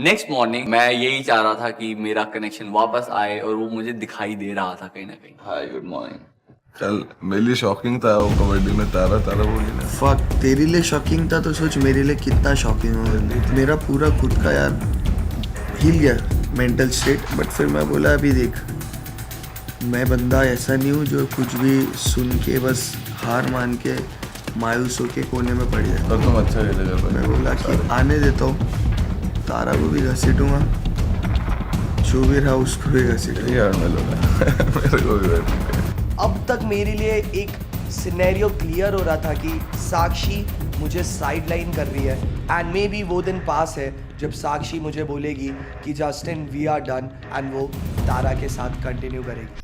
Next morning मैं यही चाह रहा था कि मेरा कनेक्शन वापस आए और वो मुझे दिखाई दे रहा था कहीं ना कहीं। Hi good morning. कल मेरे लिए शॉकिंग था वो कबड्डी में तारा तारा बोली ना। फक, तेरे लिए शॉकिंग था तो सोच मेरे लिए कितना शॉकिंग होगा। मेरा पूरा खुद का यार हिल गया मेंटल स्टेट। बट फिर मैं बोला अभी देख, मैं बंदा ऐसा नहीं हूँ जो कुछ भी सुन के बस हार मान के मायूस होके कोने में पड़ जाए। तो तुम अच्छा खेलेगा भाई। मैं बोला कि आने देता हूँ, तारा को भी घसीटूंगा, जो भी रहा उसको भी घसीटूंगा। यार मैं लोग मेरे को भी बैठ। अब तक मेरे लिए एक सिनेरियो क्लियर हो रहा था कि साक्षी मुझे साइड लाइन कर रही है एंड मे बी वो दिन पास है जब साक्षी मुझे बोलेगी कि Justin we are done and वो तारा के साथ कंटिन्यू करेगी।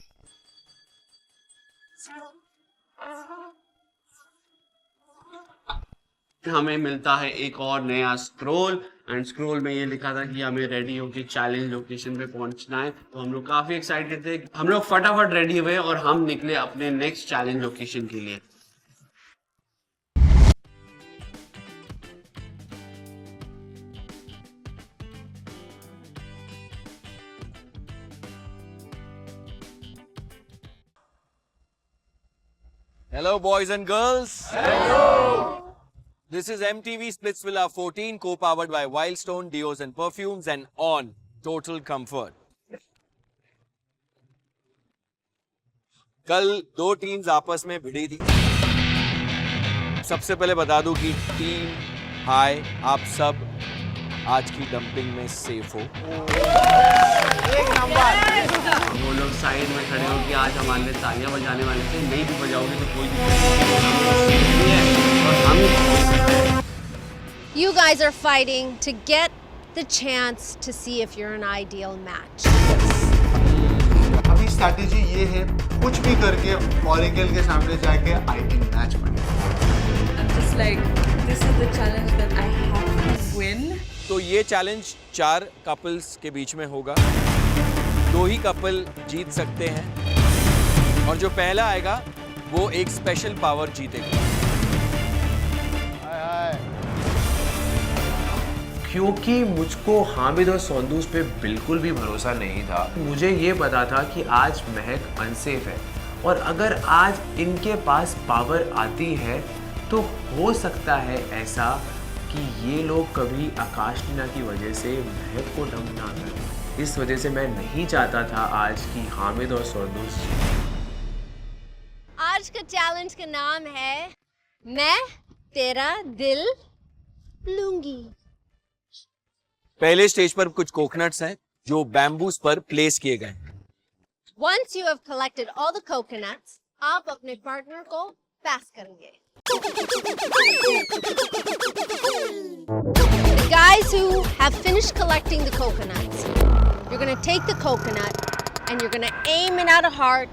हमें मिलता है एक और नया स्क्रोल एंड स्क्रोल में ये लिखा था कि हमें रेडी होकर चैलेंज लोकेशन पे पहुंचना है। तो हम लोग काफी एक्साइटेड थे। हम लोग फटाफट रेडी हुए और हम निकले अपने नेक्स्ट चैलेंज लोकेशन के लिए। Hello, boys and girls. Hello. This is MTV Splitsvilla 14, co-powered by Wildstone Deos and Perfumes, and on Total Comfort. कल दो टीम्स आपस में भिड़ी थी। सबसे पहले बता दूं कि टीम हाय, आप सब आज की डंपिंग में सेफ हो। एक नंबर। वो लोग साइड में खड़े हो कि आज हमारे लिए तालियां बजाने वाले थे, नहीं भी बजाओगे तो कोई दिक्कत नहीं और हम You guys are fighting to get the chance to see if you're an ideal match. अभी स्ट्रैटेजी ये है, कुछ भी करके ऑरेकल के सामने जाके आइडियल मैच बने। I'm just like, this is the challenge that I have to win. तो ये चैलेंज 4 कपल्स के बीच में होगा। 2 ही कपल जीत सकते हैं और जो पहला आएगा वो एक स्पेशल पावर जीतेगा। क्योंकि मुझको हामिद और सौंदूस पे बिल्कुल भी भरोसा नहीं था। मुझे ये पता था कि आज महक अनसेफ है और अगर आज इनके पास पावर आती है तो हो सकता है ऐसा कि ये लोग कभी आकाश टीना की वजह से महक को डंप ना करें। इस वजह से मैं नहीं चाहता था आज कि हामिद और सौंदूस। आज का चैलेंज का नाम है मैं तेरा दिल लूंगी। पहले स्टेज पर कुछ कोकोनट्स हैं जो बैम्बूस पर प्लेस किए गए। Once you have collected all the coconuts, आप अपने पार्टनर को पास करेंगे। The guys who have finished collecting the coconuts, you're going to take the coconut and you're going to aim it at a heart.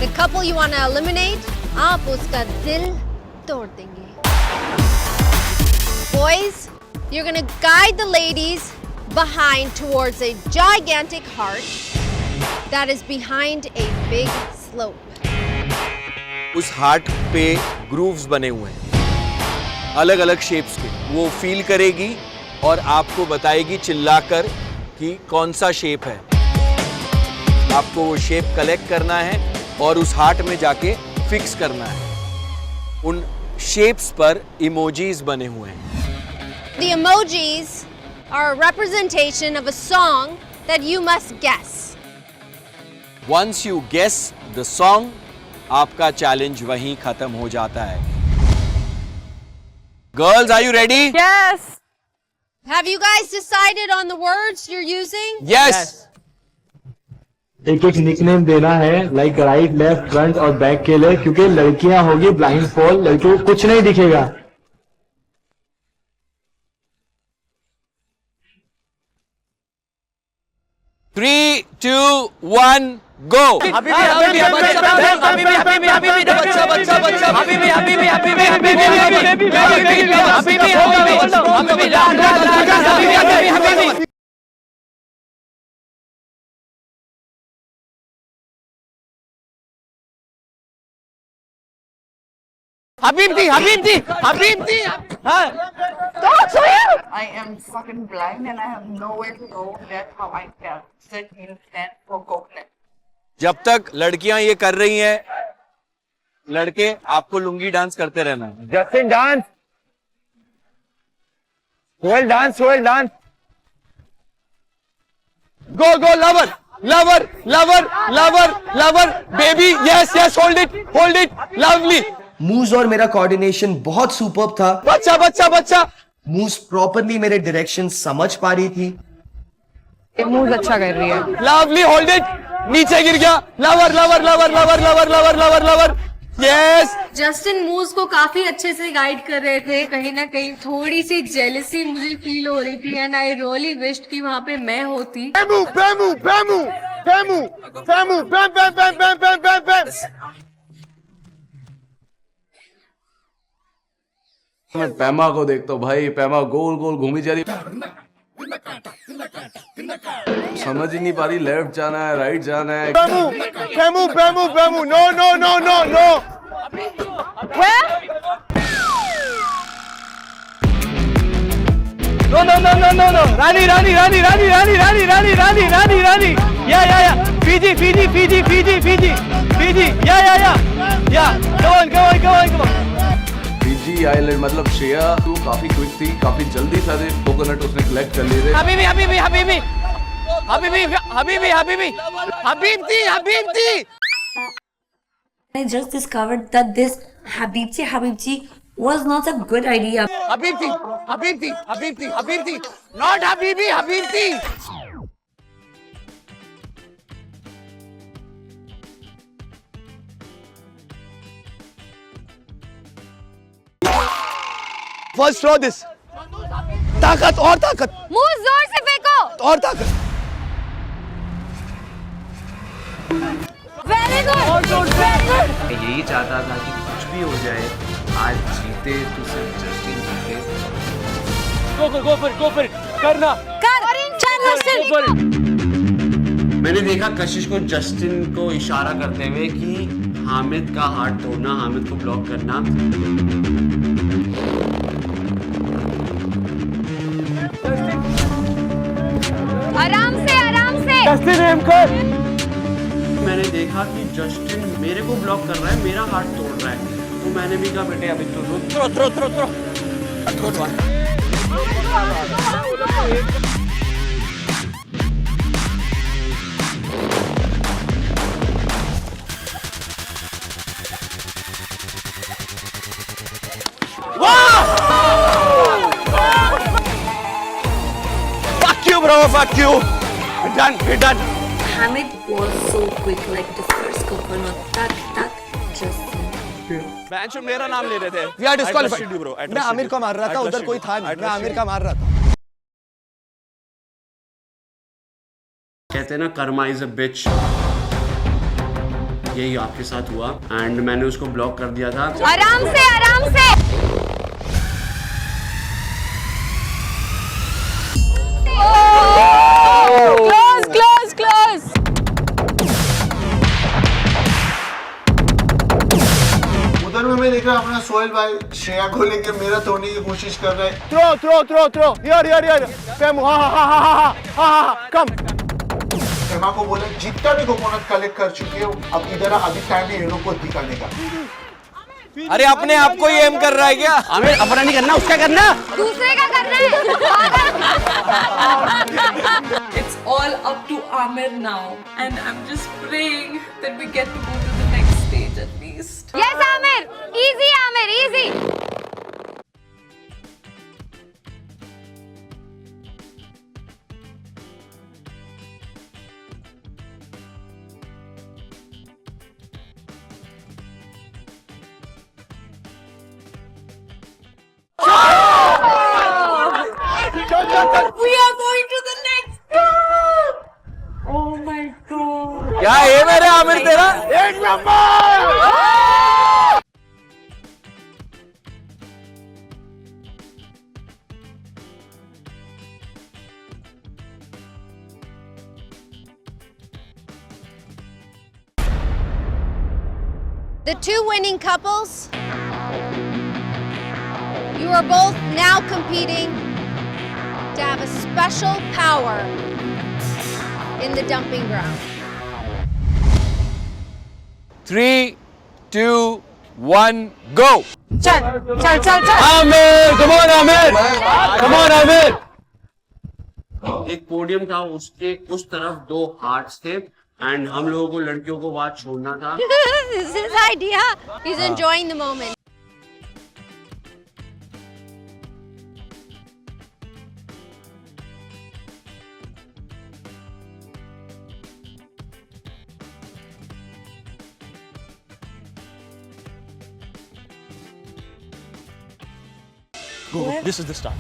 The couple you want to eliminate, आप उसका दिल तोड़ देंगे। Boys, you're going to guide the ladies behind towards a gigantic heart that is behind a big slope. उस heart पे grooves बने हुए हैं अलग अलग शेप्स के। वो फील करेगी और आपको बताएगी चिल्लाकर कि कौन सा शेप है। आपको वो शेप कलेक्ट करना है और उस हार्ट में जाके फिक्स करना है। उन शेप्स पर इमोजीज बने हुए हैं। The emojis are a representation of a song that you must guess. Once you guess the song, आपका चैलेंज वहीं खत्म हो जाता है। Girls, are you ready? Yes. Have you guys decided on the words you're using? Yes. एक एक nickname देना है, लाइक राइट, लेफ्ट, फ्रंट और बैक के लिए, क्योंकि लड़कियां होगी ब्लाइंड फॉल, लड़कियों को कुछ नहीं दिखेगा। 3, 2, 1, go! हबीबती हबीबती हाँ I am fucking blind and I have nowhere to go. That's how I felt. Sit in stand for coconut. जब तक लड़कियां ये कर रही हैं, लड़के आपको लुंगी डांस करते रहना है। Justin dance, Sohail dance, Sohail dance. Go go lover lover lover lover lover baby, yes yes, hold it lovely. Moves और मेरा कोऑर्डिनेशन बहुत सुपर्ब था। बच्चा बच्चा बच्चा मूव्स प्रॉपरली मेरे डायरेक्शन समझ पा रही थी। मूव अच्छा कर रही है। लवली, होल्ड इट, नीचे गिर गया। Lover lover lover lover lover lover lover lover, yes. Justin moves को काफी अच्छे से गाइड कर रहे थे। कहीं ना कहीं थोड़ी सी जेलसी मुझे फील हो रही थी एंड आई रियली विश्ड कि वहाँ पे मैं होती। मैं पैमा को देखता हूँ भाई, पैमा गोल गोल घूमी जा रही, समझ ही नहीं पा रही लेफ्ट जाना है राइट जाना है। पैमू, नो। No. रानी। या। Fiji. या। Come on. फीजी आइलैंड, मतलब श्रेया तू काफी क्विक थी, काफी जल्दी सारे कोकोनट उसने कलेक्ट कर लिए थे। हबीबती। I just discovered that this Habibti was not a good idea. हबीबती, not हबीबती। First throw this. ताकत और ताकत। मुंह जोर से फेंको। और ताकत। Very good. मैं यही चाहता था कि कुछ भी हो जाए, आज जीते तो सिर्फ जस्टिन जीते। Go for it, करना। कर। मैंने देखा कशिश को जस्टिन को इशारा करते हुए कि हामिद का हाथ तोड़ना, हामिद को ब्लॉक करना। आराम से। जस्टिन एम कर। मैंने देखा कि जस्टिन मेरे को ब्लॉक कर रहा है, मेरा हाथ तोड़ रहा है, तो मैंने भी कहा बेटे अभी तो throw. Fuck you. We're done. Hamid was so quick, like the first coconut. That just. बैंचो मेरा नाम ले रहे थे। We are disqualified. मैं आमिर को मार रहा था, उधर कोई था नहीं। मैं आमिर का मार रहा था। कहते हैं ना कर्मा इज अ बिच, यही आपके साथ हुआ एंड मैंने उसको ब्लॉक कर दिया था। आराम से। Close. उधर में मैं देख रहा अपना सोहेल भाई श्रेया को लेके मेरा तोड़ने की कोशिश कर रहा है। थ्रो। यार। पैमू, हाँ, कम। पैमा को बोले जितना भी कोकोनट कलेक्ट कर चुके हो, अब इधर अभी टाइम है ये लोग को दिखाने का। अरे अपने आप को ये एम कर रहा है क्या? आमिर अपना नहीं करना, उसका करना। दूसरे का करना है। It's all up to Amir now, and I'm just praying that we get to go to the next stage at least. Yes, Amir. Easy. We are going to the next step. Oh my god. क्या है मेरे आमिर तेरा? एक number. The two winning couples You are both now competing to have a special power in the dumping ground. 3, 2, 1, go! चल चल चल चल Aamir, come on Amir! Come on Amir! एक पोडियम था, उसके उस तरफ 2 हार्ट्स थे एंड हम लोगों को लड़कियों को बात छोड़ना था. This is his idea. He's enjoying the moment. This is the start.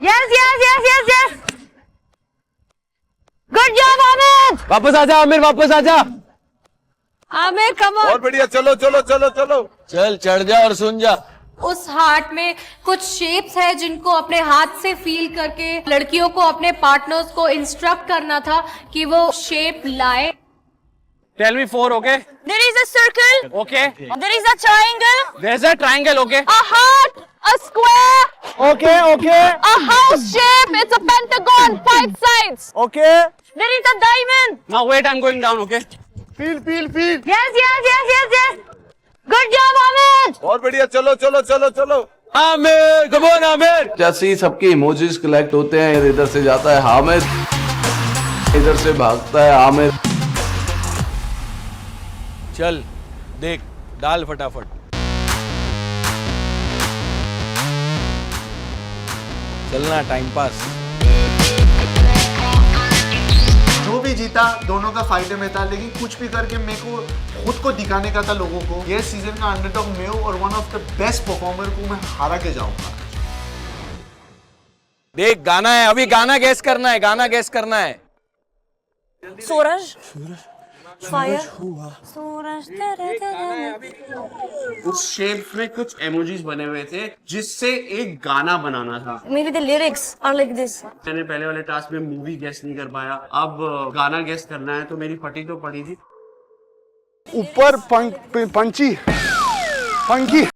Yes, yes, yes, yes, yes. Good job, Ahmed. वापस आजा आमिर, वापस आजा. Ahmed, come on. और बढ़िया, चलो चलो चलो चलो. चल चढ़ जा और सुन जा. उस हार्ट में कुछ शेप्स है जिनको अपने हाथ से फील करके लड़कियों को अपने पार्टनर्स को इंस्ट्रक्ट करना था कि वो शेप लाए. Tell me 4, okay? There is a circle. Okay. There is a triangle. There's a triangle, okay? A heart. A square. Okay, okay. A house shape. It's a pentagon. 5 sides. Okay. There is a diamond. Now wait, I'm going down, okay? Feel, feel, feel. Yes, yes, yes, yes, yes. Good job, Ahmed. और बढ़िया, चलो चलो चलो चलो. Aamir, come on Aamir. जैसे ही सबके emojis collect होते हैं, इधर से जाता है हामिद, इधर से भागता है आमिर. चल देख, डाल फटाफट. चलना, टाइम पास. जो भी जीता दोनों का फायदे में था, लेकिन कुछ भी करके मेरे को खुद को दिखाने का था लोगों को. ये सीजन का अंडरडॉग मैं हूं और one of the best performer को मैं हरा के जाऊंगा. देख, गाना है, अभी गाना गैस करना है, गाना गैस करना है. सूरज. फायर. सूरज. उस शेप में कुछ इमोजीज बने हुए थे जिससे एक गाना बनाना था. Maybe the lyrics are like this. मैंने पहले वाले टास्क में मूवी गेस नहीं कर पाया, अब गाना गेस करना है तो मेरी फटी तो पड़ी थी. ऊपर पंची पंकी.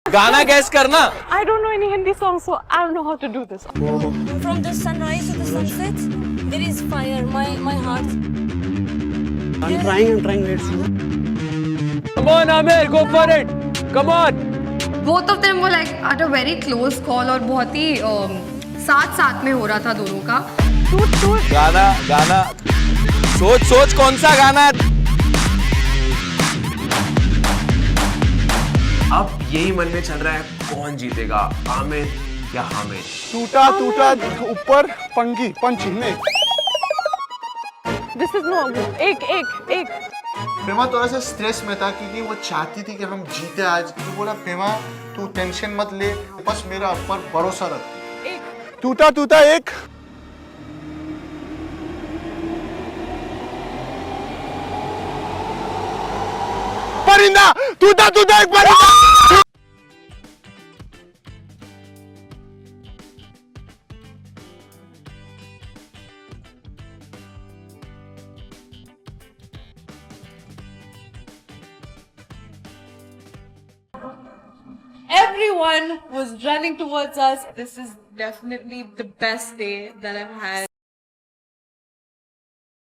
गाना गैस करना. I don't know any Hindi song, so I don't know how to do this. From the sunrise to the sunset, there is fire. My heart. I'm trying. Let's see. Come on Aamir, go for it. Come on. Both of them were like at a very close call और बहुत ही साथ में हो रहा था दोनों का. गाना सोच कौन सा गाना है. अब यही मन में चल रहा है, कौन जीतेगा, आमिर या हामिद. टूटा ऊपर पंची नहीं. This is no. एक. प्रेमा थोड़ा सा स्ट्रेस में था क्योंकि वो चाहती थी कि हम जीते आज. तो बोला प्रेमा तू टेंशन मत ले, बस मेरा ऊपर भरोसा रख. टूटा एक. परिंदा. टूटा एक परिंदा. Everyone was running towards us. This is definitely the best day that I've had.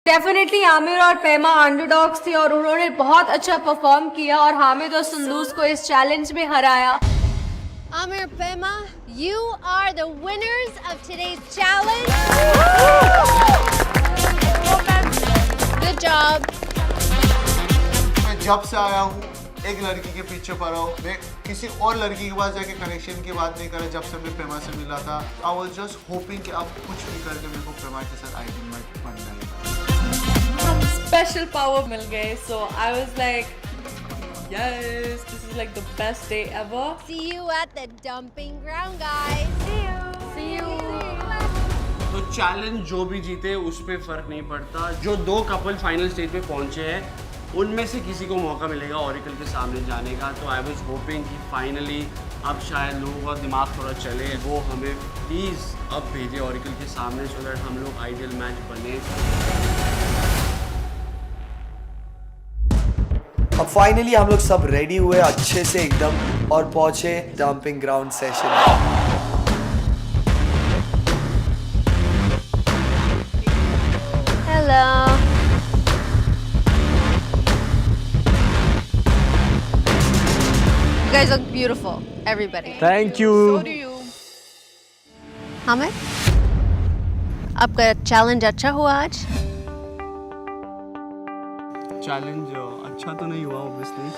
Definitely Aamir और पेमा अंडरडॉग्स थी और उन्होंने बहुत अच्छा परफॉर्म किया और हामिद और संदूस को इस चैलेंज में हराया. Amir, Pema, you are the winners of today's challenge. Good job. मैं जब से आया हूँ एक लड़की के पीछे पड़ा हूँ. मैं किसी और लड़की के पास जाके कनेक्शन की बात नहीं करा. जब से मैं प्रेमा से मिला था, I was just hoping कि अब कुछ भी करके मेरे को प्रेमा के साथ आइडियल मैच बनना है. Special power मिल गए. So I was like, yes, this is like the best day ever. See you at the dumping ground, guys. See you. तो चैलेंज जो भी जीते उस पे फर्क नहीं पड़ता. जो 2 कपल फाइनल स्टेज पे पहुंचे हैं उनमें से किसी को मौका मिलेगा ओरेकल के सामने जाने का. तो आई वाज होपिंग कि फाइनली अब शायद लोगों का दिमाग थोड़ा चले, वो हमें प्लीज़ अब भेजे ओरेकल के सामने सो दैट हम लोग आइडियल मैच बने. अब फाइनली हम लोग सब रेडी हुए अच्छे से एकदम और पहुंचे dumping ground session. Hello. You guys look beautiful, everybody. Thank you. Hamid, आपका चैलेंज अच्छा हुआ आज? चैलेंज अच्छा तो नहीं हुआ ऑब्वियसली,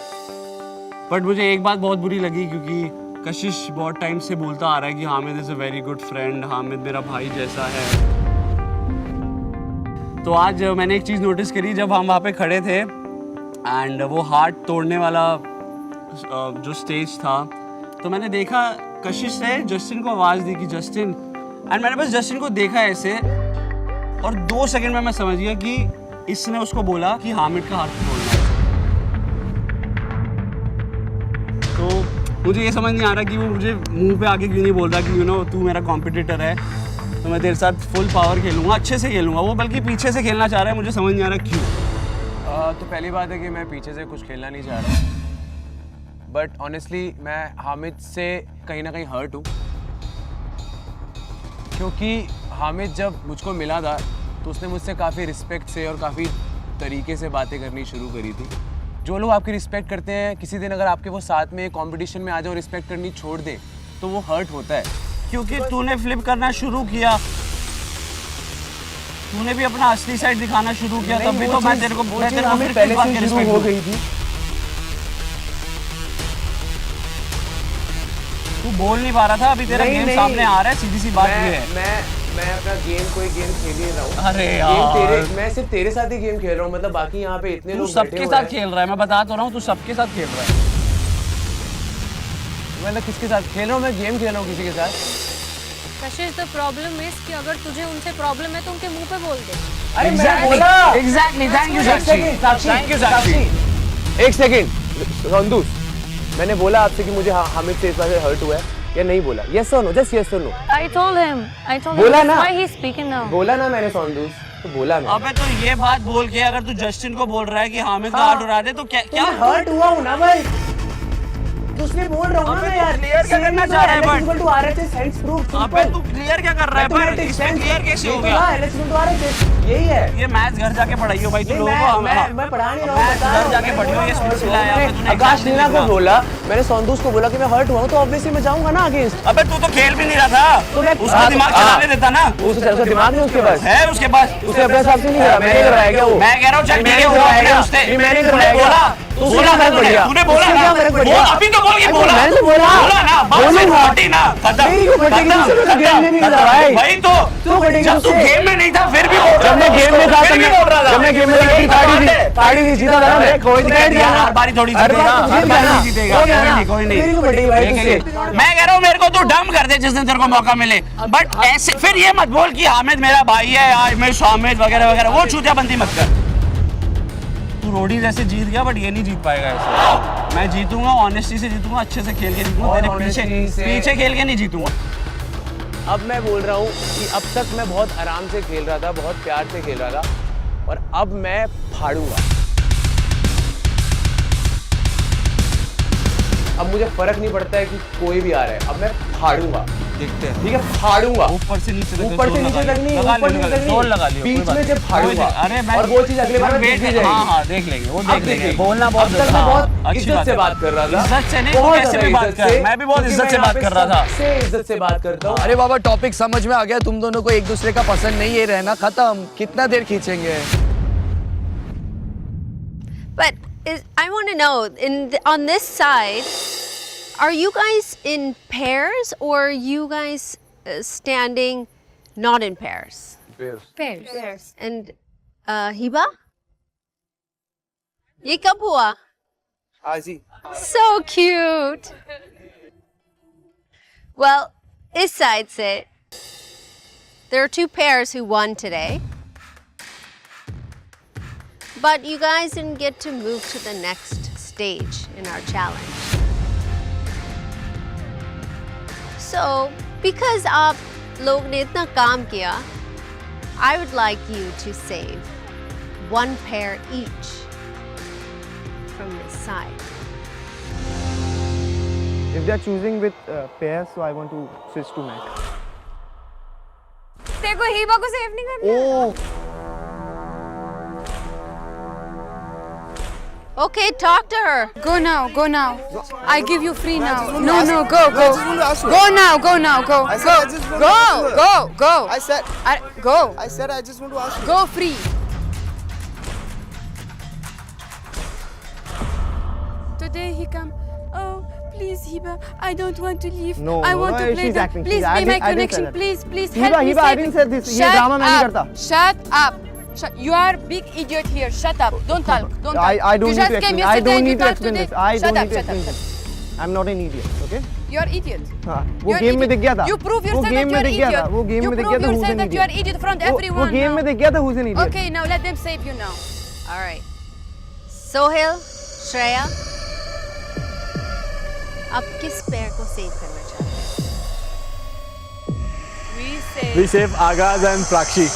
बट मुझे एक बात बहुत बुरी लगी क्योंकि कशिश बहुत टाइम से बोलता आ रहा है कि Hamid is a very good friend, Hamid मेरा भाई जैसा है। तो आज मैंने एक चीज़ नोटिस करी जब हम वहाँ पे खड़े थे एंड वो हार्ट तोड़ने वाला जो स्टेज था, तो मैंने देखा कशिश ने जस्टिन को आवाज़ दी कि जस्टिन, एंड मैंने बस जस्टिन को देखा ऐसे और 2 सेकंड में मैं समझ गया कि इसने उसको बोला कि हामिद का हाथ तोड़ना है। तो मुझे ये समझ नहीं आ रहा कि वो मुझे मुंह पे आके क्यों नहीं बोल रहा कि यू नो तू मेरा कॉम्पिटिटर है तो मैं तेरे साथ फुल पावर खेलूंगा, अच्छे से खेलूंगा। वो बल्कि पीछे से खेलना चाह रहा है, मुझे समझ नहीं आ रहा क्यों। तो पहली बात है कि मैं पीछे से कुछ खेलना नहीं चाह रहा, बट ऑनेस्टली मैं हामिद से कहीं ना कहीं हर्ट हूँ, क्योंकि हामिद जब मुझको मिला था तो उसने मुझसे काफ़ी रिस्पेक्ट से और काफ़ी तरीके से बातें करनी शुरू करी थी। जो लोग आपकी रिस्पेक्ट करते हैं, किसी दिन अगर आपके वो साथ में कंपटीशन में आ जाओ, रिस्पेक्ट करनी छोड़ दे तो वो हर्ट होता है। क्योंकि तूने फ्लिप करना शुरू किया, तूने भी अपना असली साइड दिखाना शुरू किया, तब भी तो मैं तेरे को पहले से शुरू हो गई थी। तू बोल नहीं पा रहा था, अभी तेरा गेम सामने आ रहा है, सीधी सी बात ये है। मैं अपना कोई गेम खेल ही रहा हूँ। अरे यार, मैं सिर्फ तेरे साथ ही गेम खेल रहा हूँ, मतलब बाकी यहाँ पे इतने तू लोग सबके साथ खेल रहा है, मैं बता तो रहा हूँ, तू सबके साथ खेल रहा है। मतलब किसके साथ खेल रहा हूँ? मैं गेम खेल रहा हूँ किसी के साथ। कशिश, द प्रॉब्लम इज कि अगर तुझे उनसे प्रॉब्लम है तो उनके मुंह पे बोल दे। अरे मैं बोला exactly, thank you Sakshi, thank you Sakshi. एक सेकंड संदूस, मैंने बोला आपसे कि मुझे हामिद से इस बात से हर्ट हुआ है या नहीं बोला? यस और नो, जस्ट यस और नो। I told him बोला ना? why he's speaking now. बोला ना मैंने संदूस, तो बोला मैं। अबे तो ये बात बोल के अगर तू जस्टिन को बोल रहा है कि हामिद का हाथ उड़ा दे तो क्या हर्ट हुआ हूँ ना भाई, उसने बोल रहा हूँ ना यार। क्लियर क्या करना चाह रहा है? But RHS hence proof। अबे तू क्लियर क्या कर रहा है? पर इसमें क्लियर कैसे हो गया? यही है। ये मैथ्स घर जाके पढ़ाइयो भाई, तू लोगों को मैं पढ़ा नहीं रहा हूँ, घर जाके पढ़ियो। ये सिलसिला है, यहाँ पे तूने आकाश नीना को बोला, मैंने संदूस को बोला कि मैं हर्ट हुआ हूँ, तो ऑब्वियसली मैं जाऊंगा ना अगेंस्ट। अबे तू तो खेल भी नहीं रहा था, तो मैं उसका दिमाग चलाने देता ना। उसका दिमाग नहीं उसके पास है, उसके पास उसे अपने हिसाब से नहीं करा, मैंने करवाया क्या वो? मैं कह रहा हूँ चल ठीक है, हुआ अपने उससे। मैंने करवाया क्या? बोला ना तूने बोला ना, बोल अभी तो बोल के बोला, मैंने तो बोला ना, बात से फटी ना, खत्म भाई। तो जब तू गेम में नहीं था फिर भी बोल रहा था, जब मैं गेम में था, फिर भी बोल रहा था। जब मैं गेम में ताड़ी थी, जीता था मैं, कोई नहीं हर बारी थोड़ी जीतेगा, हर बारी नहीं जीतेगा, कोई नहीं। मैं कह रहा हूँ मेरे को तू डम कर दे जिस दिन तेरे को मौका मिले, बट ऐसे फिर ये मत बोल कि हामिद मेरा भाई है, आज मैं हामिद वगैरह वगैरह, वो चूतियाबंदी मत कर। तू रोडी जैसे जीत गया, बट ये नहीं जीत पाएगा ऐसे। मैं जीतूंगा, ऑनेस्टी से जीतूंगा, अच्छे से खेल के जीतूंगा, तेरे पीछे खेल के नहीं जीतूंगा। अब मैं बोल रहा हूँ कि अब तक मैं बहुत आराम से खेल रहा था, बहुत प्यार से खेल रहा था, और अब मैं फाड़ूंगा। अब मुझे फर्क नहीं पड़ता है कि कोई भी आ रहा है, अब मैं फाड़ूंगा। देखते हैं, ठीक है, फाड़ूंगा। ऊपर से नीचे तक, ऊपर से नीचे तक नहीं, ऊपर नीचे तक जोर लगा लियो, बीच में से फाड़ूंगा। अरे मैं और वो चीज अगले बार देख ली जाएगी। हाँ देख लेंगे, वो देख लेंगे। बोलना बहुत, अब तक मैं बहुत इज्जत से बात कर रहा था। इज्जत से नहीं, तू कैसे भी बात कर, मैं भी बहुत इज्जत से बात कर रहा था। से इज्जत से बात करता हूँ। अरे बाबा, टॉपिक समझ में आ गया, तुम दोनों को एक दूसरे का पसंद नहीं है, रहना खत्म। कितना देर खींचेंगे? But I want to know, on this side, are you guys in pairs or are you guys standing not in pairs? Pairs. And Hiba? ये कब हुआ? आज ही। So cute. Well, इस side से there are 2 pairs who won today. But you guys didn't get to move to the next stage in our challenge. So, because आप लोग ने इतना काम किया, I would like you to save 1 pair each from this side. If they are choosing with pairs, so I want to switch to Mac. तेरे को हीबा को save नहीं करना? Oh, Okay, talk to her. Go now, go now. I give you free now. No, no, go, go. Go now, go now, go. Go, go, go, go. I said Go. I just want to ask you. Go free. Today he come. Oh, please, Hiba. I don't want to leave. No, I no, want no, to play she's the. acting. Please She's be my acting. I didn't say connection. that. Please, please Hiba, help me. Hiba, I save didn't me. say this. ये Shut drama मैं नहीं up. करता. Shut up. You are big idiot here. Shut up. Don't talk. Don't talk. I don't You need just to came explain. I yesterday don't and you need to talked explain today. this. I Shut don't up, need to shut up, explain shut this. I'm not an idiot. Okay? You are idiot. हाँ, वो You are game में idiot. दिख गया था. You prove वो yourself game that you में are दिख गया था. idiot. वो गेम You में दिख prove गया था. Who's yourself an that you are idiot? idiot in front of वो everyone गेम now. में दिख गया था. Who's an idiot? Okay, now let them save you now. All right. Sohail, Shreya, अब किस पेयर को सेव करना चाहते हैं? We save Agaz and Prakshi.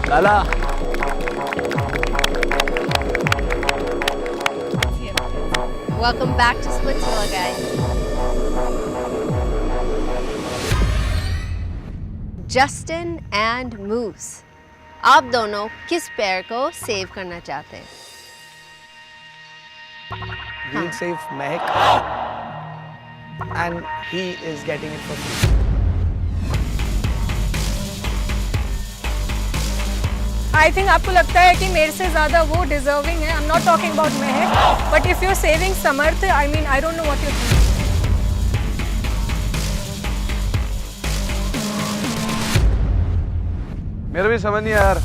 Lala. Welcome back to Splitsvilla, guys. Justin and Moose, आप दोनों किस पेयर को सेव करना चाहते हैं? We'll save Mehak, and he is getting it for free. I think आपको लगता है कि मेरे से ज़्यादा वो deserving है. I'm not talking about Mehak, but if you're saving Samarth, I mean, I don't know what you're thinking. मेरे भी समझ नहीं आया यार.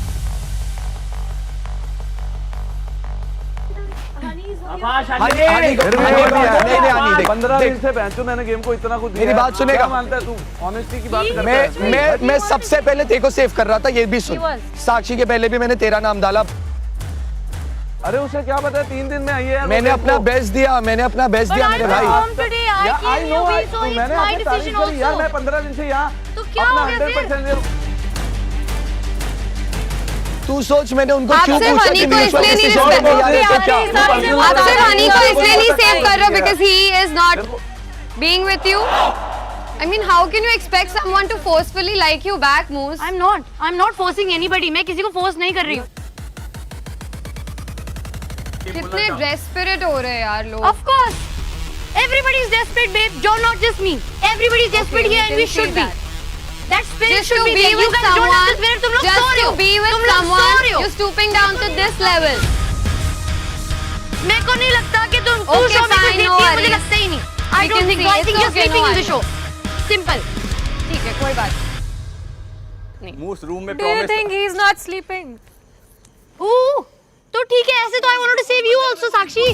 नहीं 15 दिन से बहनचोद मैंने गेम को इतना कुछ दिया. मेरी बात सुनेगा? क्या मानता है तू? ऑनेस्टी की बात करता है. मैं सबसे पहले तेरे को सेव कर रहा था. ये भी सुन. साक्षी के पहले भी मैंने तेरा नाम डाला. अरे उसे क्या पता है 3 दिन में आई है यार. मैंने अपना बेस्ट दिया. मैंने अपना बेस्ट दिया मेरे भाई. I know. मैंने अपनी तारीफ करी यार. मैं 15 दिन से यहाँ तो क्या हो गया फिर? 100% दे. तू सोच मैंने उनको क्यों आपसे पूछा वानी कि को मेरे इसलिए नहीं साथ respect यार, करती, तो क्या? आपसे वानी को इसलिए नहीं सेव कर रहा because he is not being with you. I mean, how can you expect someone to forcefully like you back, Moose? I'm not forcing anybody. मैं किसी को force नहीं कर रही हूँ. कितने desperate हो रहे हैं यार लोग. Of course, everybody is desperate, babe. Not just me. Everybody is desperate here, and we should be. That spirit Just should to be be there. You with guys don't have the spirit. तुम लोग सो just रहे to हो. be with तुम लोग सो someone, रहे हो. you're stooping down to this level. मेरे को नहीं लगता कि तुम Okay, शो में कुछ fine, देखती no है. मुझे worries. लगता ही नहीं. I We don't can think see. so. I It's think you're okay, no sleeping in the worries. show. Simple. ठीक है, कोई बात. मूस रूम में Do you promise. think he's not sleeping? Ooh, तो ठीक है. ऐसे तो I wanted to save you also, Sakshi.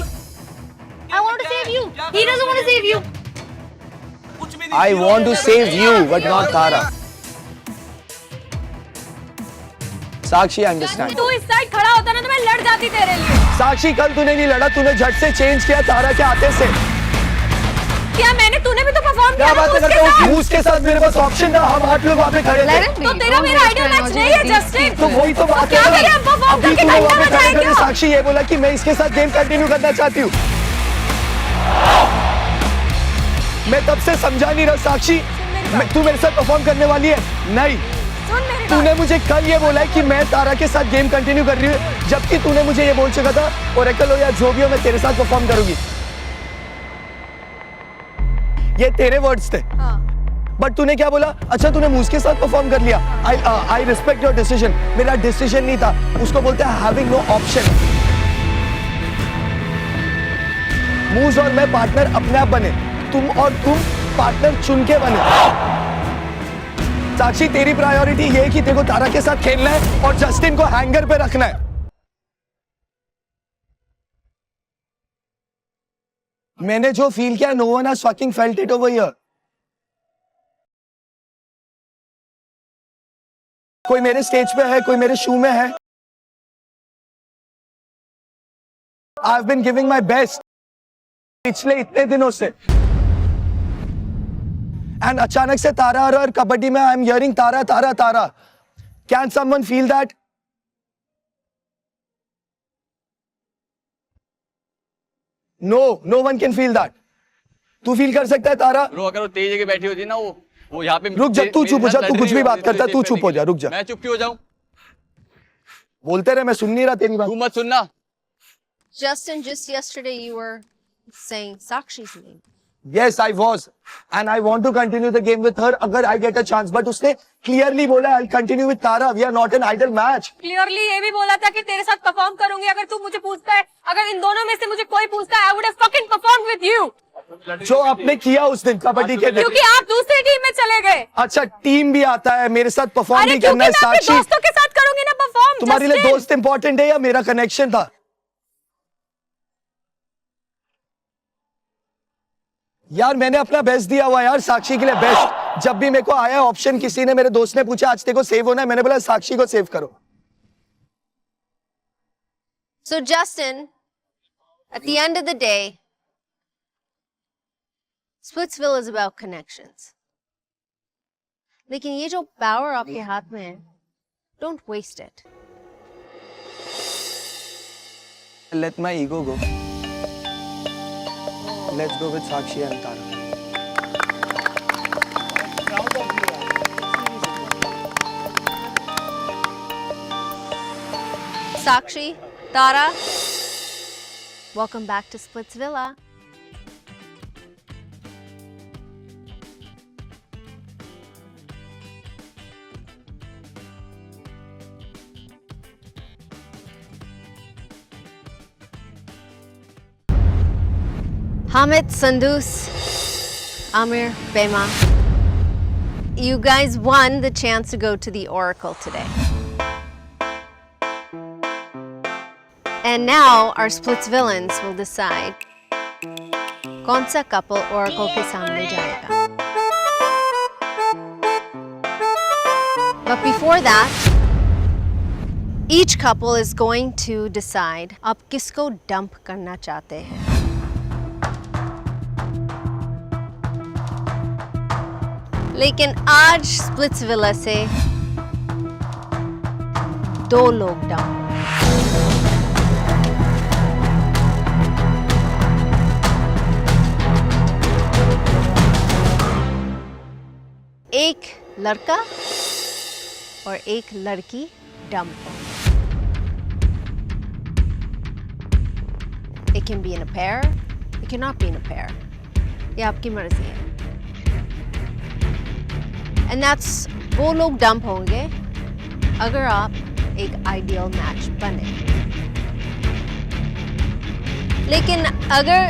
I want to save you. He doesn't want to save you. I want to save you, but not Tara. Sakshi understand. तू इस side खड़ा होता ना तो मैं लड़ जाती तेरे लिए. साक्षी कल तूने नहीं लड़ा. तूने झट से चेंज किया तारा के आते से. क्या तूने भी तो परफॉर्म क्या किया ना बात उसके करते हो? साथ. मूस के साथ मेरे पास ऑप्शन था. हम 8 लोग वहाँ पे खड़े थे. तो तेरा मेरा आइडियल मैच नहीं है जस्टिन. तो वही तो बात क्या है. करें हम परफॉर्म अभी करके तूने वहाँ घंटा पे खड़े बजाएंगे. खड़े साक्षी ये बोला कि मैं इसके साथ गेम कंटिन्यू करना चाहती हूँ. मैं तब से समझा नहीं रहा साक्षी. तू मेरे साथ परफॉर्म करने वाली है? नहीं. सुन मेरी बात. तूने मुझे कल ये बोला है कि मैं तारा के साथ गेम कंटिन्यू कर रही हूँ, जबकि तूने मुझे ये बोल चुका था ओरेकल हो या जो भी हो मैं तेरे साथ परफॉर्म करूंगी. ये तेरे वर्ड्स थे. बट तूने क्या बोला? अच्छा तूने मूस के साथ परफॉर्म कर लिया. I respect your decision. मेरा डिसीजन नहीं था. उसको बोलते हैं हैविंग नो ऑप्शन. मूस और मैं पार्टनर अपने आप बने. तुम पार्टनर चुन के बने. साक्षी तेरी प्रायोरिटी ये है कि तेरे को तारा के साथ खेलना है और जस्टिन को हैंगर पे रखना है. मैंने जो फील किया no one has fucking felt it over here. कोई मेरे स्टेज पे है, कोई मेरे शू में है. I have been giving my best पिछले इतने दिनों से. एंड अचानक से तारा और कबड्डी में I am hearing Tara Tara Tara. Can someone feel that? no one can feel that. तू फील कर सकता है तारा? ब्रो अगर वो तेज जगह बैठी होती ना वो यहाँ पे रुक जा, तू चुप हो जा, तू कुछ भी बात करता है, तू चुप हो जा, रुक जा। मैं चुप क्यों हो जाऊं? बोलते रहे, मैं सुन नहीं रहा तेरी बात। तू मत सुनना। Justin, just yesterday you were saying Sakshi's name. Yes, I was, and I want to continue the game with her अगर I get a chance. But उसने clearly बोला I'll continue with Tara. We are not an idle match. Clearly ये भी बोला था कि तेरे साथ परफॉर्म करूंगी अगर तू मुझे पूछता है, अगर इन दोनों में से मुझे कोई पूछता है, I would have fucking performed with you. जो आपने किया उस दिन कबड्डी के दिन। क्योंकि आप दूसरी टीम में चले गए। अच्छा, टीम भी आता है मेरे साथ परफॉर्म अरे भी करना है। क्योंकि मैं अपने साक्षी, दोस्तों के साथ करूंगी ना परफॉर्म। तुम्हारे लिए दोस्त इंपॉर्टेंट है या मेरा कनेक्शन था? यार मैंने अपना बेस्ट दिया हुआ यार, साक्षी के लिए बेस्ट। जब भी मेरे को आया ऑप्शन, किसी ने, मेरे दोस्त ने पूछा आज तेरे को सेव होना है, मैंने बोला साक्षी को सेव करो। So Justin, at the end of the day, Splitsville is about connections. लेकिन ये जो power आपके हाथ में है, don't waste it. Let my ego go. Let's go with Sakshi and Tara. Sakshi, Tara, welcome back to Splitsvilla. Hamid, Sandus, Amir, Bema, you guys won the chance to go to the Oracle today. And now our Splitsvillans will decide कौन सा couple Oracle के सामने जाएगा. But before that, each couple is going to decide आप किसको dump करना चाहते हैं. लेकिन आज स्प्लिट्सविला से 2 लोग डाउन। एक लड़का और एक लड़की डंप हो। It can be in a pair, it cannot be in a pair. ये आपकी मर्जी है। And that's वो लोग डंप होंगे अगर आप एक आइडियल मैच बने। लेकिन अगर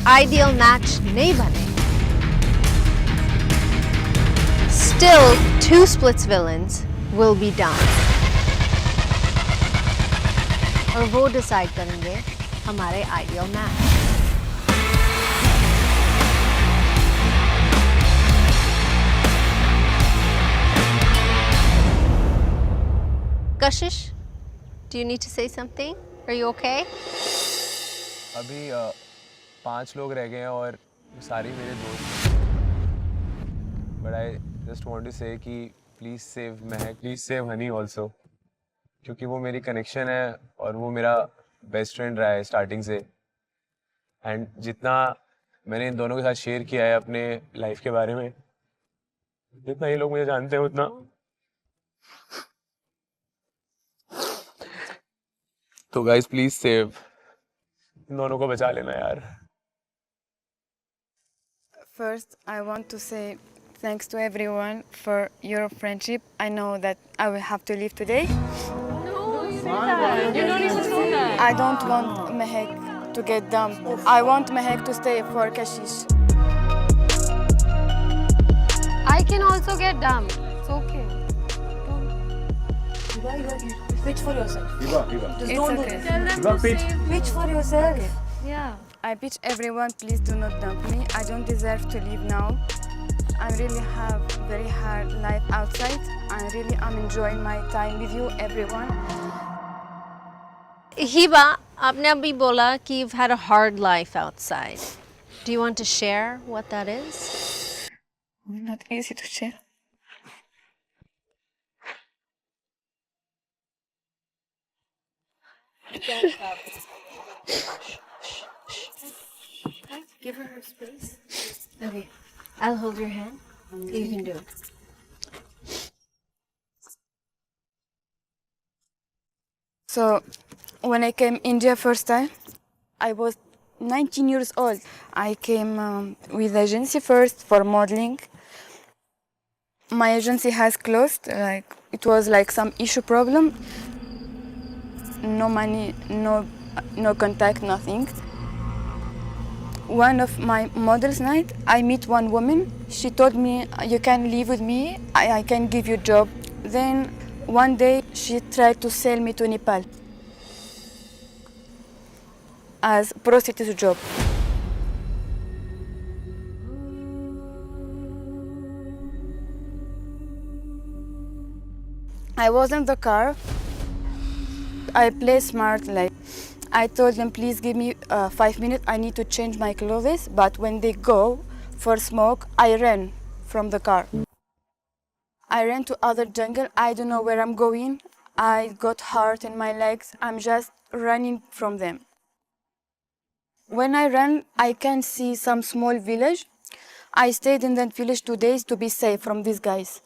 आइडियल मैच नहीं बने, still 2 Splitsvillans will be done. और वो डिसाइड करेंगे हमारे ideal match. Kashish, do you need to say something? Are you okay? अभी 5 लोग रह गए हैं और सारी मेरे दोस्त। But I just want to say कि please save Mahak, please save Honey also, क्योंकि वो मेरी कनेक्शन है और वो मेरा बेस्ट फ्रेंड रहा है स्टार्टिंग से। एंड जितना मैंने इन दोनों के साथ शेयर किया है अपने लाइफ के बारे में, जितना ये लोग मुझे जानते हैं उतना। तो गाइस प्लीज सेव, इन दोनों को बचा लेना यार। First, I want to say thanks to everyone for your friendship. I know that I will have to leave today. No, you don't need to say that. I don't want Mehek to get dumped. I want Mehek to stay for Kashish. I can also get dumped. It's okay. Pitch for yourself. It's okay. Tell them to save. Pitch for yourself. Yeah. I pitch everyone, please do not dump me. I don't deserve to leave now. I really have very hard life outside. I'm enjoying my time with you, everyone. Hiba, आपने अभी बोला कि you've had a hard life outside. Do you want to share what that is? Not easy to share. Give her her space. Okay, I'll hold your hand. You can do it. So, when I came India first time, I was 19 years old. I came with agency first for modeling. My agency has closed. Like it was like some issue problem. No money, no contact, nothing. One of my models night, I meet one woman. She told me, "You can live with me. I can give you a job." Then one day she tried to sell me to Nepal as prostitute job. I was in the car. I played smart, like I told them, please give me 5 minutes. I need to change my clothes. But when they go for smoke, I ran from the car. I ran to other jungle. I don't know where I'm going. I got hurt in my legs. I'm just running from them. When I ran, I can see some small village. I stayed in that village 2 days to be safe from these guys.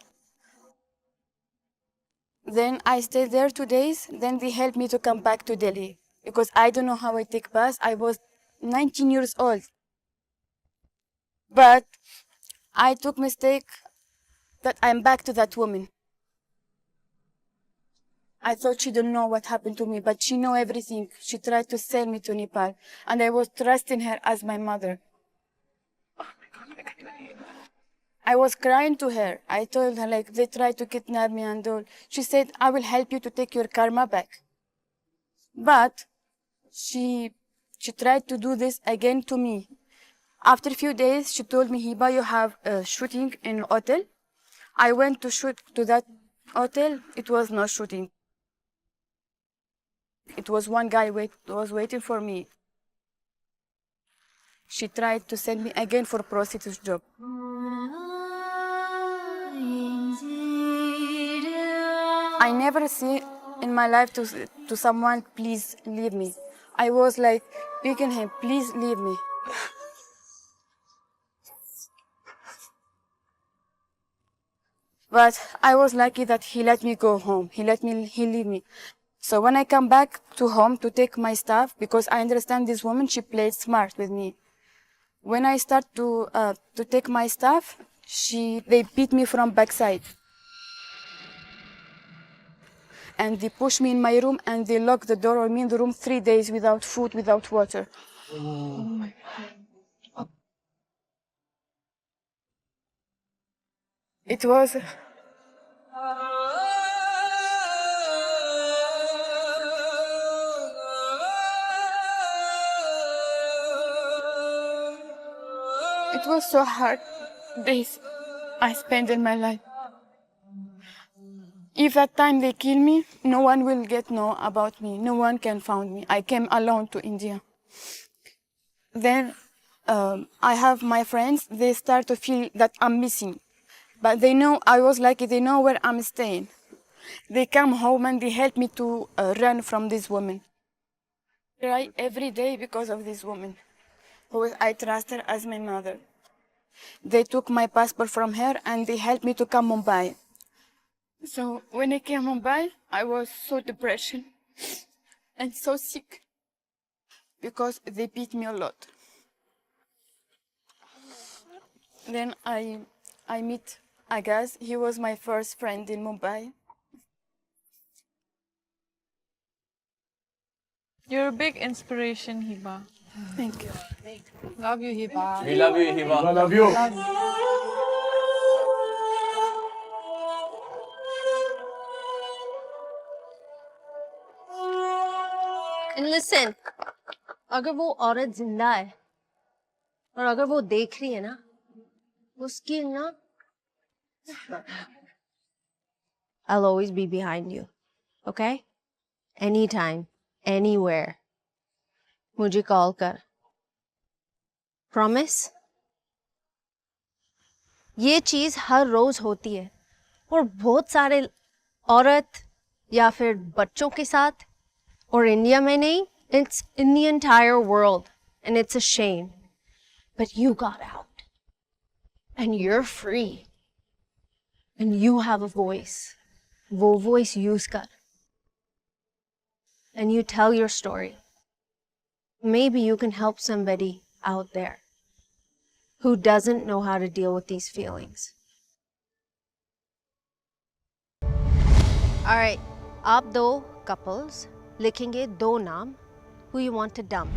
Then I stayed there 2 days. Then they helped me to come back to Delhi because I don't know how I take bus. I was 19 years old. But I took mistake that I'm back to that woman. I thought she didn't know what happened to me, but she know everything. She tried to sell me to Nepal, and I was trusting her as my mother. I was crying to her. I told her, like, they tried to kidnap me and all. She said, I will help you to take your karma back. But she tried to do this again to me. After a few days, she told me, Hiba, you have a shooting in hotel. I went to shoot to that hotel. It was no shooting. It was one guy was waiting for me. She tried to send me again for prostitute job. I never see in my life to someone, please leave me. I was like, begging him, please leave me. But I was lucky that he let me go home. He leave me. So when I come back to home to take my stuff, because I understand this woman, she played smart with me. When I start to take my stuff, they beat me from backside. And they push me in my room and they lock the door on me in the room 3 days without food, without water. Oh my God. It was... It was so hard days I spent in my life. If that time they kill me, no one will know about me. No one can find me. I came alone to India. Then I have my friends. They start to feel that I'm missing. But they know, I was lucky, they know where I'm staying. They come home and they help me to run from this woman. I cry every day because of this woman, who I trust her as my mother. They took my passport from her and they helped me to come Mumbai. So when I came Mumbai, I was so depressed and so sick because they beat me a lot. Then I meet Agaz. He was my first friend in Mumbai. You're a big inspiration, Hiba. Thank you. Love you, Hiba. We love you, Hiba. I love you. And listen, अगर वो औरत जिंदा है और अगर वो देख रही है ना, उसकी ना, I'll always be behind you, okay? Anytime, anywhere. मुझे कॉल कर. Promise? ये चीज हर रोज होती है और बहुत सारे औरत या फिर बच्चों के साथ, और इंडिया में नहीं, it's in the entire world, and it's a shame. But you got out. And you're free. And you have a voice. वो voice use कर. And you tell your story. Maybe you can help somebody out there who doesn't know how to deal with these feelings. All right, आप दो couples लिखेंगे दो नाम who you want to dump.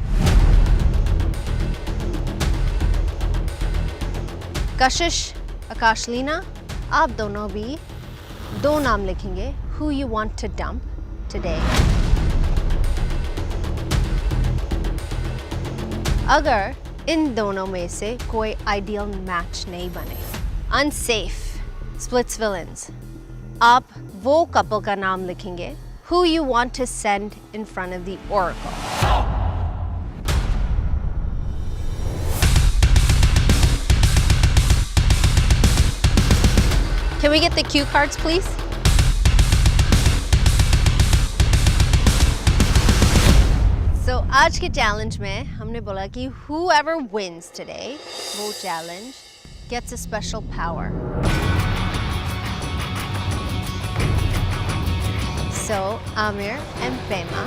कशिश, आकाशलीना, आप दोनों भी दो नाम लिखेंगे who you want to dump today. अगर इन दोनों में से कोई आइडियल मैच नहीं बने, अनसेफ, स्प्लिट्स विलन्स, आप वो कपल का नाम लिखेंगे who you want to send in front of the oracle. Can we get the cue cards, please? So आज के challenge में हमने बोला कि whoever wins today, वो challenge gets a special power. So Amir and Prema,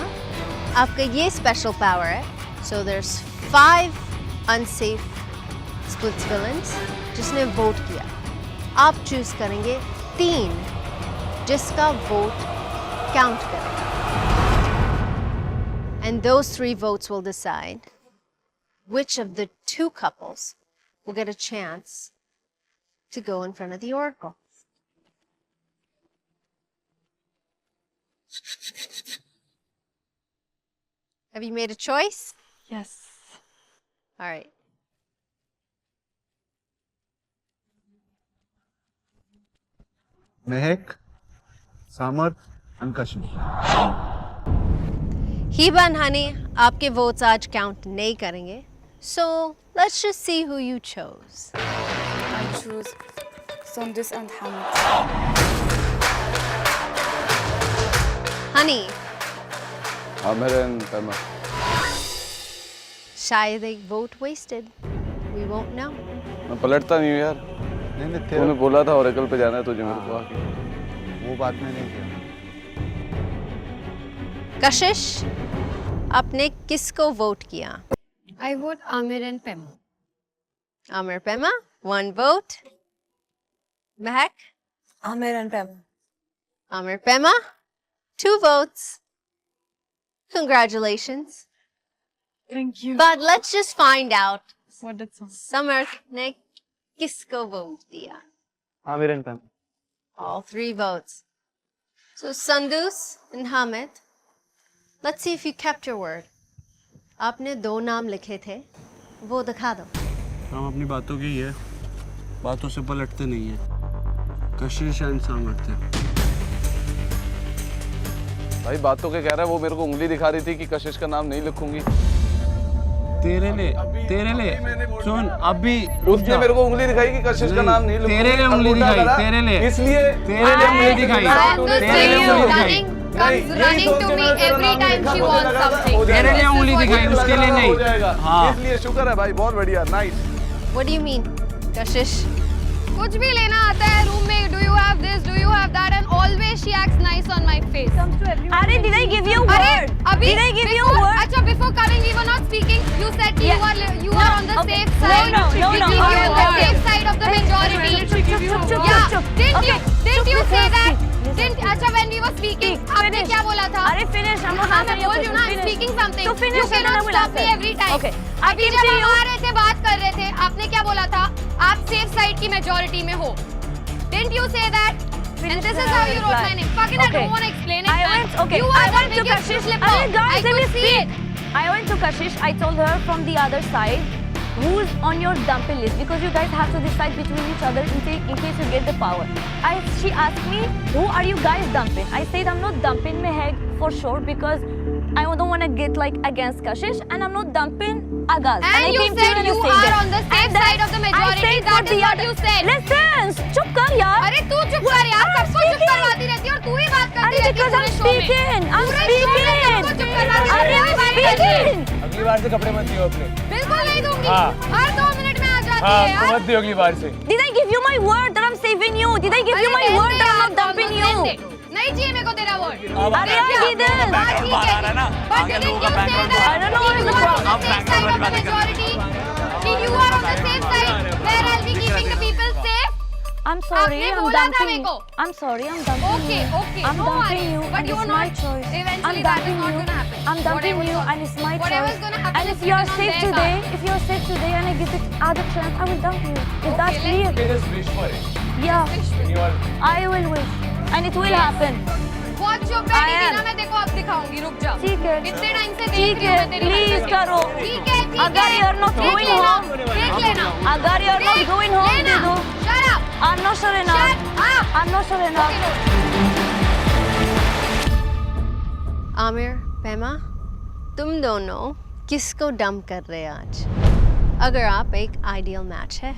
आपका ये special power है. So there's 5 unsafe splits villains जिसने vote किया. आप choose करेंगे 3 जिसका vote count करेगा. And those 3 votes will decide which of the 2 couples will get a chance to go in front of the oracle. Have you made a choice? Yes. All right. Mehak, Samarth and Kashmir. Hiba and Honey, आपके votes आज count नहीं करेंगे. So let's just see who you chose. I choose Sandus and Hamid. Honey, Aamir and Pema. शायद एक vote wasted. We won't know. मैं पलटता नहीं हूँ यार. नहीं तूने बोला था ओरेकल पे जाना है तुझे मेरे को आके. वो बात में नहीं किया. कशिश, आपने किसको vote किया? I vote Amir and Pema. Amir Pema, 1 vote. Mehak? Amir and Pema. Amir Pema, 2 votes. Congratulations. Thank you. But let's just find out. What did Samar ने किसको vote दिया? Amir and Pema. All 3 votes. So Sandus and Hamid, let's see if you kept your word. आपने 2 नाम लिखे थे, वो दिखा दो. हम अपनी बातों की है, बातों से पलटते नहीं है. कशिश एंड सामर्थ थे. भाई बातों के कह रहा है, वो मेरे को उंगली दिखा रही थी कि कशिश का नाम नहीं लिखूंगी. तेरे लिए सुन अभी उसने मेरे को उंगली दिखाई कि कशिश का नाम नहीं लिखूंगी. तेरे लिए उंगली दिखाई, तेरे लिए इसलिए तेरे लिए उंगली दिखाई, तेरे लिए उंगली दिखाई, Comes running to me every time she wants something. तेरे लिए उंगली दिखाई, उसके लिए नहीं. हाँ. इसलिए शुक्र है भाई, बहुत बढ़िया, nice. What do you mean, Kashish? कुछ भी लेना आता है रूम में. Do you have this? Do you have that? And always she acts nice on my face. Comes to everyone. Are did I give you a word? अभी Did I give you a before, word? अच्छा before coming we were not speaking. You said you are on the safe side. No. You are on the safe side of the majority. Yeah. Didn't you say that? अच्छा when we were speaking, आपने क्या बोला था? अरे finish. हाँ मैं बोल रही हूँ ना. I'm speaking something. तो finish You cannot stop me every time. Okay. अभी जब हम आ रहे थे बात कर रहे थे, आपने क्या बोला था? आप safe side की majority में हो. Didn't you say that? And this is how you wrote my name. Fucking I don't want to explain it. You are the biggest slipper. I could see it. I went to Kashish. I told her from the other side who's on your dumping list because you guys have to decide between each other in case you get the power. She asked me, who are you guys dumping? I said I'm not dumping Mehak for sure because I don't want to get like against Kashish and I'm not dumping Agaz. And you said you are on the safe side of the majority. That is what you said. Listen, चुप कर यार. अरे तू चुप कर यार. सबको चुप करवाती रहती है और तू ही बात करती रहती है पूरे शो में. I'm speaking. सबको चुप करवाती रहती है. I'm speaking. अगली बार से कपड़े मत दियो अपने. बिल्कुल नहीं दूंगी. हाँ. हर 2 मिनट आती है यार। मत दियो अगली बार से। Did I give you my word that I'm saving you? Did I give you my word that I'm not dumping you? नहीं चाहिए मेरे को तेरा वर्ड। अरे I didn't. हाँ ठीक है। But didn't you say that? I don't know what is the problem. You are on the safe side of the majority. You are on the safe side where I'll be keeping the people safe. I'm sorry, आपने I'm बोला था dumping मेरे you. को। I'm sorry, I'm dumping Okay, you. okay, I'm no dumping worries. you, But and you're it's my not. choice. Eventually I'm that is dumping not you. gonna happen. I'm dumping Whatever's you, gonna- and it's my whatever's choice. gonna happen And is if you are written on safe their today, card. if you are safe today, and I give it other chance, I will dump you. If that's Okay, clear. Just wish for it. Yeah, You are I will wish, and it will happen. Watch your I petty am. ना मैं देखो अब दिखाऊंगी रुक जा। ठीक है। इतने टाइम से देख ठीक रही हूँ है, मैं तेरी please हरकतें। करो। ठीक है ठीक है। अगर you're not देख going लेना, home, देख लेना। अगर you're not देख going home, लेना। दे दो। Shut up. I'm not sure enough. Shut up. I'm not sure enough. Aamir, Pema, तुम दोनों किसको डंप कर रहे हैं आज? अगर आप एक आइडियल मैच है।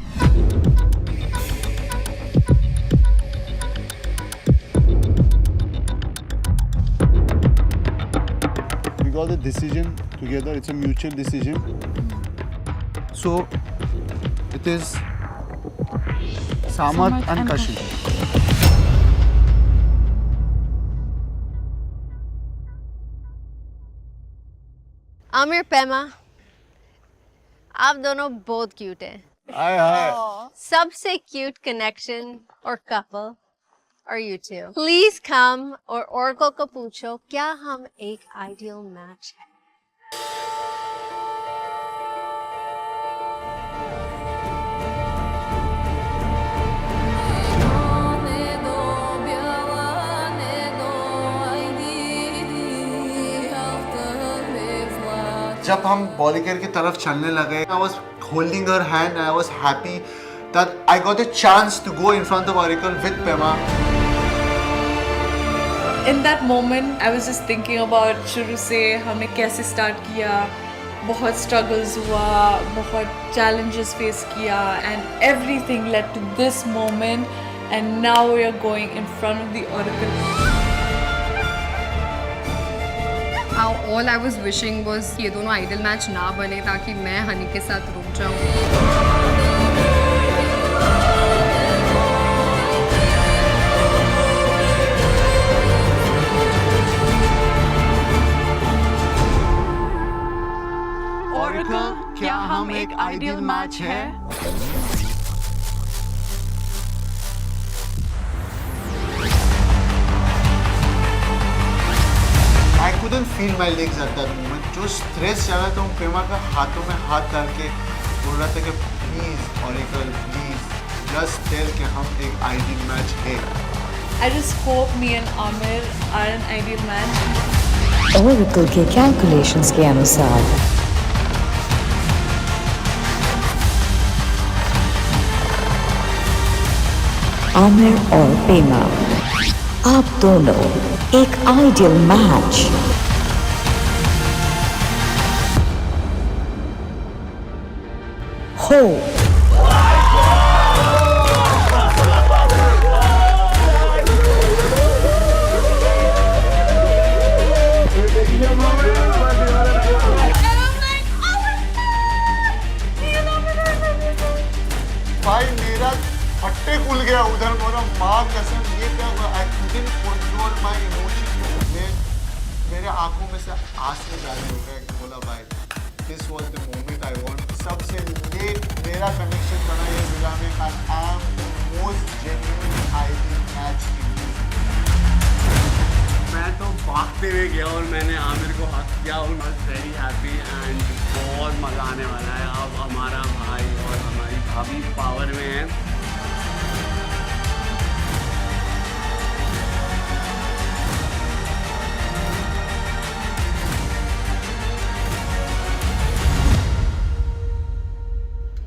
We got the decision together. It's a mutual decision. So it is Samarth and Kashi. Aamir, Pema, आप दोनों बहुत क्यूट हैं। Hi, hi. सबसे क्यूट कनेक्शन और कपल और you two. Please come और Oracle को पूछो क्या हम एक आइडियल मैच है? जब हम बॉलिकर की तरफ चलने लगे, I was holding her hand and I was happy that I got a chance to go in front of Oracle with Pema. In that moment, I was just thinking about शुरू से हमने कैसे start किया, बहुत struggles हुआ, बहुत challenges face किया, and everything led to this moment, and now we are going in front of the Oracle. All I was wishing was ये दोनों आइडल मैच ना बने ताकि मैं हनी के साथ रुक जाऊँ। Oracle, क्या हम एक आइडियल मैच है? I couldn't feel my legs at that moment. जो स्ट्रेस चला था, वो प्रेमा का हाथों में हाथ डाल के बोल रहा था कि please Oracle, please just tell कि हम एक आइडियल मैच है। I just hope me and Amir are an ideal match. Oracle के कैलकुलेशंस के अनुसार आमिर और पेमा, आप दोनों एक आइडियल मैच हो। भाई मेरा फट्टे खुल गया उधर, बोला माँ कसम ये क्या हुआ? I couldn't control my emotion. मेरे आंखों में से आंसू जारी हो गए। बोला भाई this was the moment I want. सबसे लेट मेरा कनेक्शन बना ये जिला में। I am the most genuine ideal match in this. मैं तो भागते हुए गया और मैंने आमिर को हक किया और मैं वेरी हैप्पी एंड बहुत मज़ा आने वाला है। अब हमारा भाई और हमारी भाभी पावर में है।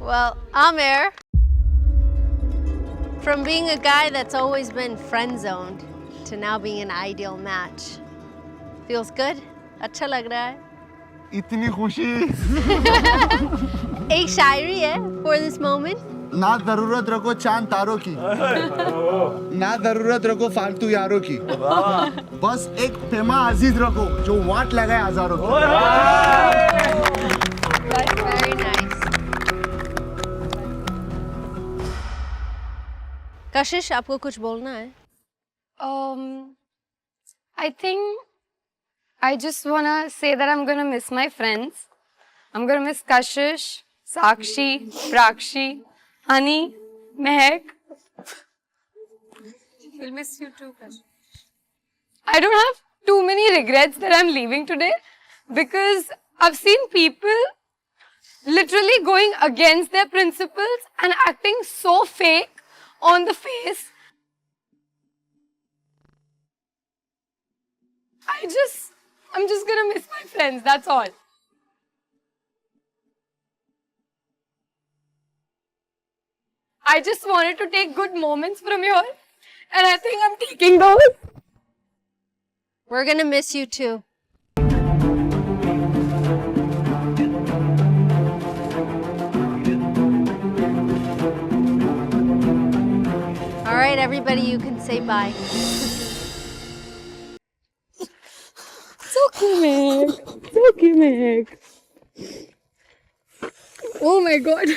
Well, Amir, from being a guy that's always been friend-zoned to now being an ideal match, feels good? अच्छा लग रहा है? इतनी खुशी एक शायरी है for this moment. ना जरूरत रखो चांद तारों की, ना जरूरत रखो फालतू यारों की, बस एक पेमा अजीज रखो जो वाट लगाए हजारों की। Very nice. कशिश, आपको कुछ बोलना है? I think I just wanna say that I'm gonna miss my friends. I'm gonna miss Kashish, Sakshi, Prakshi, Honey, Mehak. We'll miss you too, Kashish. I don't have too many regrets that I'm leaving today because I've seen people literally going against their principles and acting so fake on the face. I'm just gonna miss my friends, that's all. I just wanted to take good moments from you all, and I think I'm taking those. We're gonna miss you too. All right, everybody, you can say bye. It's okay, Meg. It's okay, Meg. Oh my God.